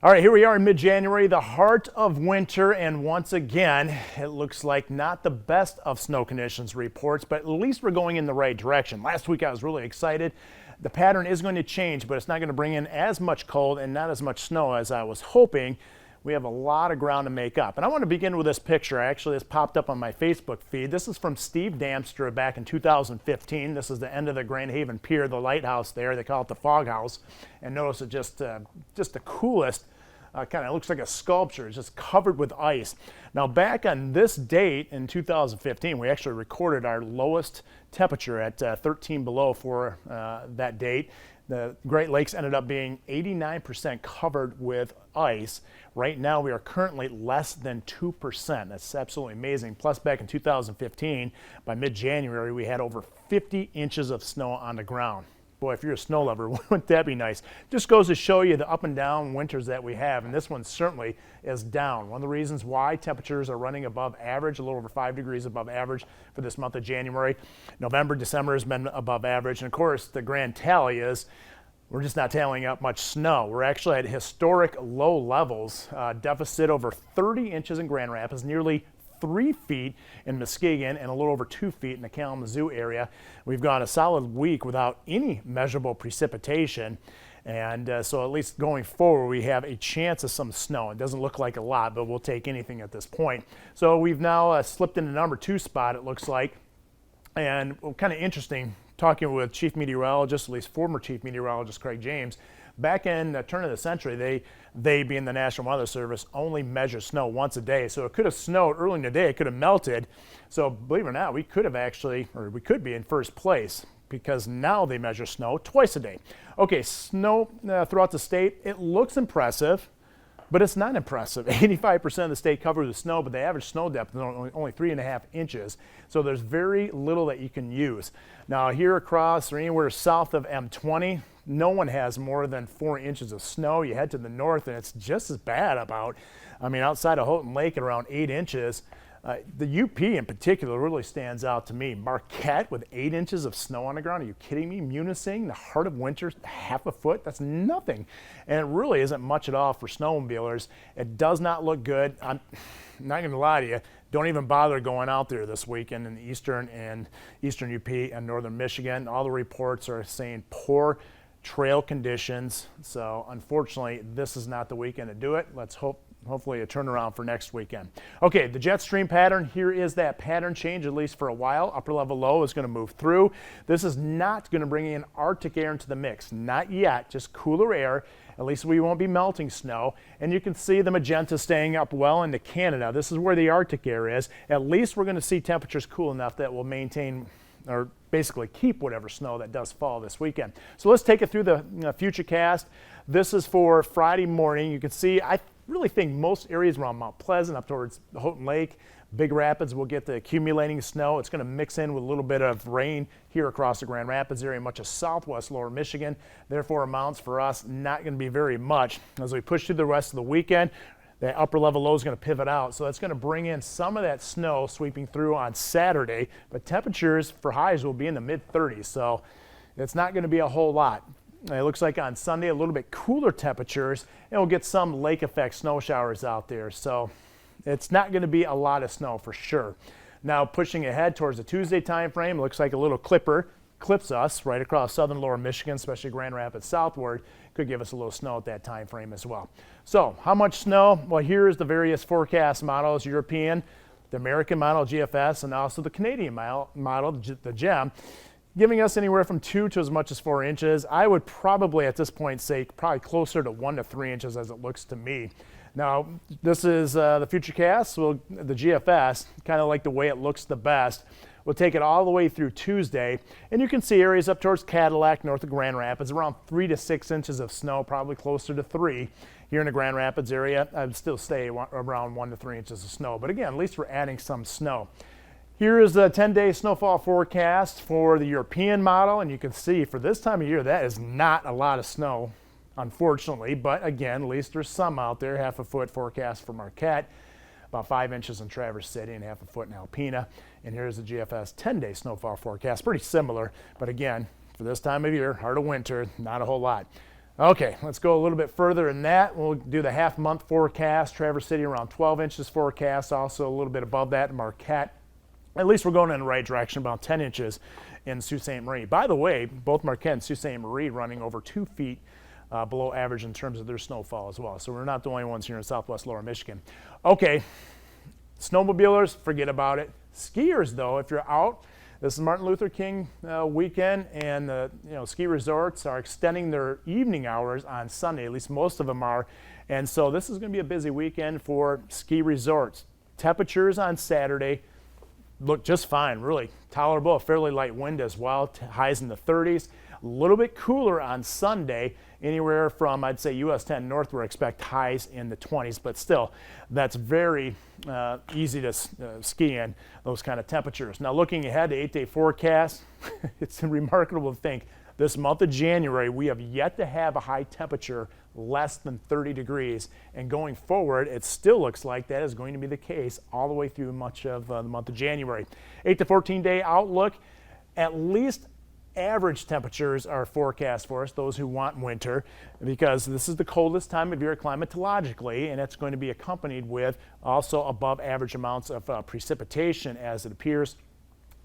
All right, here we are in mid-January, the heart of winter, and once again, it looks like not the best of snow conditions reports, but at least we're going in the right direction. Last week I was really excited. The pattern is going to change, but it's not going to bring in as much cold and not as much snow as I was hoping. We have a lot of ground to make up. And I want to begin with this picture. Actually, this popped up on my Facebook feed. This is from Steve Damstra back in 2015. This is the end of the Grand Haven Pier, the lighthouse there. They call it the Fog House. And notice it just the coolest, kind of looks like a sculpture. It's just covered with ice. Now, back on this date in 2015, we actually recorded our lowest temperature at 13 below for that date. The Great Lakes ended up being 89% covered with ice. Right now, we are currently less than 2%. That's absolutely amazing. Plus, back in 2015, by mid-January, we had over 50 inches of snow on the ground. Boy, if you're a snow lover, wouldn't that be nice? Just goes to show you the up and down winters that we have, and this one certainly is down. One of the reasons why temperatures are running above average, a little over 5 degrees above average for this month of January. November, December has been above average, and of course, the grand tally is we're just not tallying up much snow. We're actually at historic low levels, deficit over 30 inches in Grand Rapids, nearly 3 feet in Muskegon, and a little over 2 feet in the Kalamazoo area. We've gone a solid week without any measurable precipitation, and so at least going forward we have a chance of some snow. It doesn't look like a lot, but we'll take anything at this point. So we've now slipped in the number 2 spot, it looks like, and kind of interesting talking with chief meteorologist, at least former chief meteorologist Craig James. Back in the turn of the century, they being the National Weather Service, only measure snow once a day. So it could have snowed early in the day, it could have melted. So believe it or not, we could have actually, or we could be in first place because now they measure snow twice a day. Okay, snow throughout the state, it looks impressive, but it's not impressive. 85% of the state covered with snow, but the average snow depth is only 3.5 inches. So there's very little that you can use. Now here across or anywhere south of M20, no one has more than 4 inches of snow. You head to the north and it's just as bad about, outside of Houghton Lake at around 8 inches. The UP in particular really stands out to me. Marquette with 8 inches of snow on the ground. Are you kidding me? Munising, the heart of winter, half a foot. That's nothing. And it really isn't much at all for snowmobilers. It does not look good. I'm not going to lie to you. Don't even bother going out there this weekend in the eastern UP and northern Michigan. All the reports are saying poor trail conditions. So unfortunately, this is not the weekend to do it. Let's hopefully a turnaround for next weekend. Okay, the jet stream pattern, here is that pattern change, at least for a while. Upper level low is going to move through. This is not going to bring in Arctic air into the mix. Not yet, just cooler air. At least we won't be melting snow. And you can see the magenta staying up well into Canada. This is where the Arctic air is. At least we're going to see temperatures cool enough that will maintain or basically keep whatever snow that does fall this weekend. So let's take it through the future cast. This is for Friday morning. You can see, I really think most areas around Mount Pleasant up towards Houghton Lake, Big Rapids will get the accumulating snow. It's going to mix in with a little bit of rain here across the Grand Rapids area, much of southwest lower Michigan. Therefore, amounts for us not going to be very much. As we push through the rest of the weekend, the upper level low is going to pivot out. So that's going to bring in some of that snow sweeping through on Saturday. But temperatures for highs will be in the mid-30s. So it's not going to be a whole lot. It looks like on Sunday, a little bit cooler temperatures, and we'll get some lake effect snow showers out there. So it's not going to be a lot of snow for sure. Now pushing ahead towards the Tuesday time frame, it looks like a little clips us right across southern lower Michigan, especially Grand Rapids southward. Could give us a little snow at that time frame as well. So how much snow? Well, here's the various forecast models, European, the American model, GFS, and also the Canadian model, the GEM, giving us anywhere from 2 to as much as 4 inches. I would probably at this point say probably closer to 1 to 3 inches as it looks to me. Now, this is the Futurecast, so the GFS, kind of like the way it looks the best. We'll take it all the way through Tuesday, and you can see areas up towards Cadillac, north of Grand Rapids, around 3 to 6 inches of snow, probably closer to 3. Here in the Grand Rapids area, I'd still stay around 1 to 3 inches of snow, but again, at least we're adding some snow. Here is the 10-day snowfall forecast for the European model, and you can see for this time of year, that is not a lot of snow, unfortunately, but again, at least there's some out there. Half a foot forecast for Marquette, about 5 inches in Traverse City, and half a foot in Alpena. And here's the GFS 10-day snowfall forecast, pretty similar, but again, for this time of year, heart of winter, not a whole lot. Okay, let's go a little bit further than that. We'll do the half-month forecast. Traverse City around 12 inches forecast, also a little bit above that in Marquette. At least we're going in the right direction, about 10 inches in Sault Ste. Marie. By the way, both Marquette and Sault Ste. Marie running over 2 feet below average in terms of their snowfall as well. So we're not the only ones here in Southwest Lower Michigan. Okay, snowmobilers, forget about it. Skiers, though, if you're out, this is Martin Luther King weekend, and ski resorts are extending their evening hours on Sunday. At least most of them are. And so this is going to be a busy weekend for ski resorts. Temperatures on Saturday look just fine, really tolerable. A fairly light wind as well, highs in the 30s. A little bit cooler on Sunday, anywhere from, I'd say, US 10 northward, expect highs in the 20s, but still, that's very easy to ski in, those kind of temperatures. Now, looking ahead to 8-day forecast, it's remarkable to think this month of January, we have yet to have a high temperature less than 30 degrees, and going forward, it still looks like that is going to be the case all the way through much of the month of January. 8 to 14-day outlook, at least average temperatures are forecast for us, those who want winter, because this is the coldest time of year climatologically, and it's going to be accompanied with also above average amounts of precipitation as it appears.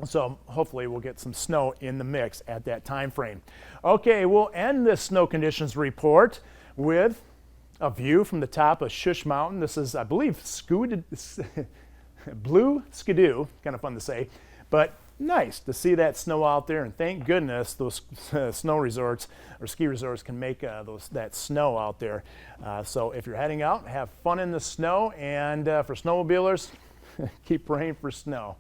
So hopefully we'll get some snow in the mix at that time frame. Okay, we'll end this snow conditions report with a view from the top of Shush Mountain. This is, I believe, Blue Skidoo, kind of fun to say, but nice to see that snow out there, and thank goodness those snow resorts or ski resorts can make that snow out there. So if you're heading out, have fun in the snow, and for snowmobilers, keep praying for snow.